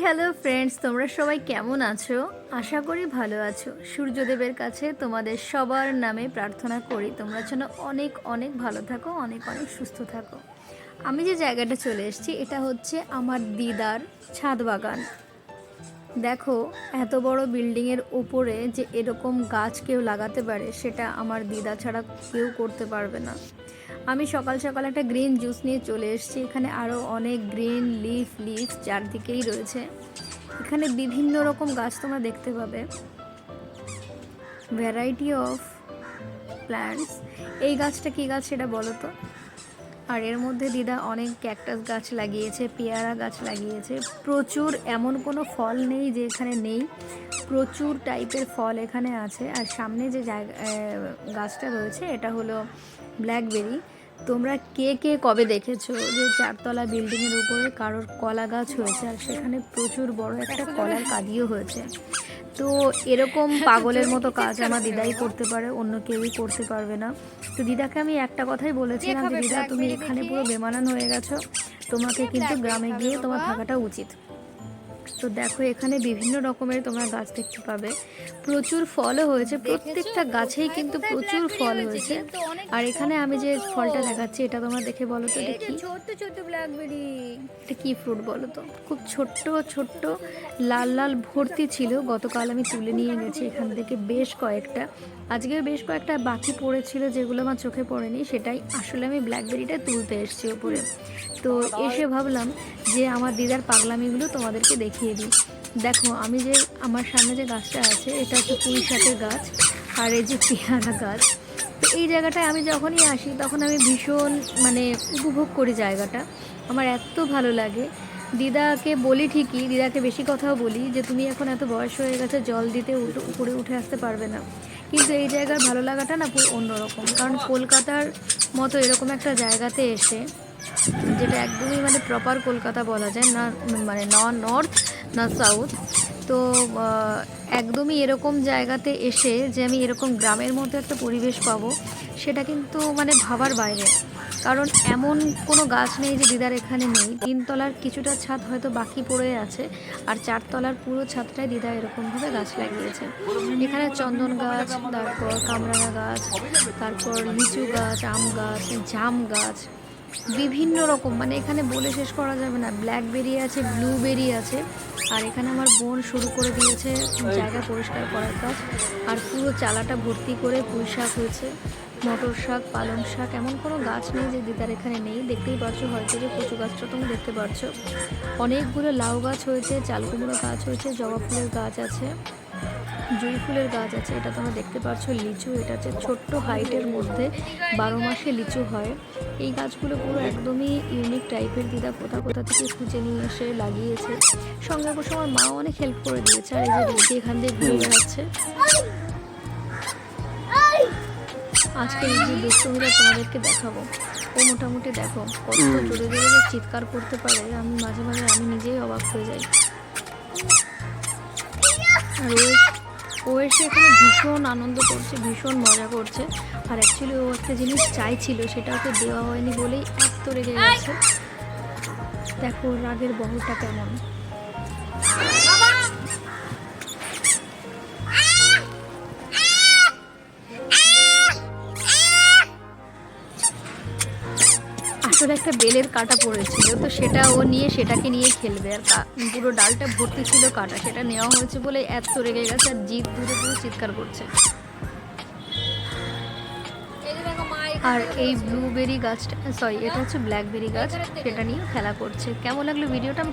Hello friends, তোমরা সবাই কেমন আছো? আশা করি ভালো আছো। সূর্যদেবের কাছে তোমাদের সবার নামে প্রার্থনা করি তোমরা যেন অনেক অনেক ভালো থাকো, অনেক অনেক সুস্থ থাকো। আমি যে জায়গাটা চলে এসেছি এটা হচ্ছে আমার দিদার ছাদ বাগান। দেখো, এত বড় বিল্ডিংয়ের ওপরে যে এরকম গাছ কেউ লাগাতে পারে সেটা আমার দিদা ছাড়া কেউ করতে পারবে না। আমি সকাল সকাল একটা গ্রিন জুস নিয়ে চলে এসেছি। এখানে আরও অনেক গ্রিন লিফ চারদিকেই রয়েছে। এখানে বিভিন্ন রকম গাছ তোমরা দেখতে পাবে, ভ্যারাইটি অফ প্ল্যান্টস। এই গাছটা কী গাছ সেটা বলো তো? আর এর মধ্যে দিদা অনেক ক্যাকটাস গাছ লাগিয়েছে, পেয়ারা গাছ লাগিয়েছে। প্রচুর, এমন কোনো ফল নেই যে এখানে নেই, প্রচুর টাইপের ফল এখানে আছে। আর সামনে যে জায়গা গাছটা রয়েছে এটা হলো ব্ল্যাকবেরি। তোমরা কে কে কবে দেখেছো যে চারতলা বিল্ডিংয়ের উপরে কারোর কলা গাছ হয়েছে আর সেখানে প্রচুর বড় একটা কলার কাঁদিও হয়েছে? তো এরকম পাগলের মতো কাজ আমার দিদাই করতে পারে, অন্য কেউই করতে পারবে না। তো দিদাকে আমি একটা কথাই বলেছিলাম যে দিদা, তুমি এখানে পুরো বেমানান হয়ে গেছো, তোমাকে কিন্তু গ্রামে গিয়ে তোমার থাকাটা উচিত। তো দেখো, এখানে বিভিন্ন রকমের তোমরা গাছ দেখতে পাবে, প্রচুর ফলও হয়েছে, প্রত্যেকটা গাছেই কিন্তু প্রচুর ফল হয়েছে। আর এখানে আমি যে ফলটা দেখাচ্ছি এটা তোমরা দেখে বলো তো এটা কি? ছোট্ট ছোট্ট ব্ল্যাকবেরি। এটা কি ফ্রুট বলো তো? খুব ছোট্ট ছোট্ট লাল লাল ভর্তি ছিল। গতকাল আমি তুলে নিয়ে গেছি এখান থেকে বেশ কয়েকটা, আজকে বেশ কয়েকটা বাকি পড়েছিল যেগুলো আমার চোখে পড়েনি, সেটাই আসলে আমি ব্ল্যাকবেরিটা তুলতে এসেছি ওপরে। তো এসে ভাবলাম যে আমার দিদার পাগলামিগুলো তোমাদেরকে দেখিয়ে দিই। দেখো, আমি যে আমার সামনে যে গাছটা আছে এটা হচ্ছে পুঁই শাকের গাছ, আর এই যে পেয়ারা গাছ। তো এই জায়গাটায় আমি যখনই আসি তখন আমি ভীষণ উপভোগ করি জায়গাটা, আমার এত ভালো লাগে। দিদাকে বলি ঠিকই, দিদাকে বেশি কথাও বলি যে তুমি এখন এত বয়স হয়ে গেছে, জল দিতে উপরে উঠে আসতে পারবে না, কিন্তু এই জায়গার ভালো লাগাটা না পুরো অন্যরকম। কারণ কলকাতার মতো এরকম একটা জায়গাতে এসে, যেটা একদমই প্রপার কলকাতা বলা যায় না, না নর্থ না সাউথ, তো একদমই এরকম জায়গাতে এসে যে আমি এরকম গ্রামের মধ্যে একটা পরিবেশ পাবো, সেটা কিন্তু ভাবার বাইরে। কারণ এমন কোনো গাছ নেই যে দিদার এখানে নেই। তিনতলার কিছুটা ছাদ হয়তো বাকি পড়ে আছে, আর চারতলার পুরো ছাদটায় দিদা এরকমভাবে গাছ লাগিয়েছে। এখানে চন্দন গাছ, তারপর কামরাঙা গাছ, তারপর লিচু গাছ, আম গাছ, জাম গাছ, বিভিন্ন রকম, এখানে বলে শেষ করা যাবে না। ব্ল্যাকবেরি আছে, ব্লুবেরি আছে। আর এখানে আমার বোন শুরু করে দিয়েছে জায়গা পরিষ্কার করার কাজ, আর পুরো চালাটা ভর্তি করে পুঁই শাক হয়েছে, মটর শাক, পালং শাক। এমন কোনো গাছ নেই যে দিদার এখানে নেই। দেখতেই পাচ্ছ হয়তো যে কচু গাছটা তুমি দেখতে পাচ্ছ, অনেকগুলো লাউ গাছ হয়েছে, চাল কুমড়ো গাছ হয়েছে, জবা ফুলের গাছ আছে, জুঁই ফুলের গাছ আছে। এটা তোমরা দেখতে পাচ্ছ লিচু, এটা হচ্ছে ছোট্ট হাইটের মধ্যে 12 মাসে লিচু হয়। এই গাছগুলো পুরো একদমই ইউনিক টাইপের, দিদা কোথা কোথা থেকে খুঁজে নিয়ে এসে লাগিয়েছে। সঙ্গে অবশ্য আমার মাও অনেক হেল্প করে দিয়েছে। আর এই যে দিদি এখান দিয়ে ঘুরে বেড়াচ্ছে। আজকে এই যে দুষ্টুমিটা তোমাদেরকে দেখাবো, ও মোটামুটি দেখো কত জোরে জোরে যে চিৎকার করতে পারে, আমি মাঝে মাঝে আমি নিজেই অবাক হয়ে যাই। আর ও এসে এখানে ভীষণ আনন্দ করছে, ভীষণ মজা করছে। আর অ্যাকচুয়ালি ও একটা জিনিস চাইছিল, সেটা ওকে দেওয়া হয়নি বলেই এত রেগে গেছে। দেখো রাগের বহরটা কেমন। আসলে একটা বেলের কাঁটা পড়েছিল, তো সেটা ও নিয়ে সেটাকে নিয়ে খেলবে। আর পুরো ডালটা ভর্তি ছিল কাঁটা, সেটা নেওয়া হয়েছে বলে এত রেগে গেছে, আর জিদ ধরে পুরো চিৎকার করছে। আর এই ব্লুবেরি গাছটা, সরি এটা হচ্ছে ব্ল্যাকবেরি গাছ, সেটা নিয়ে খেলা করছে। কেমন লাগলো ভিডিওটা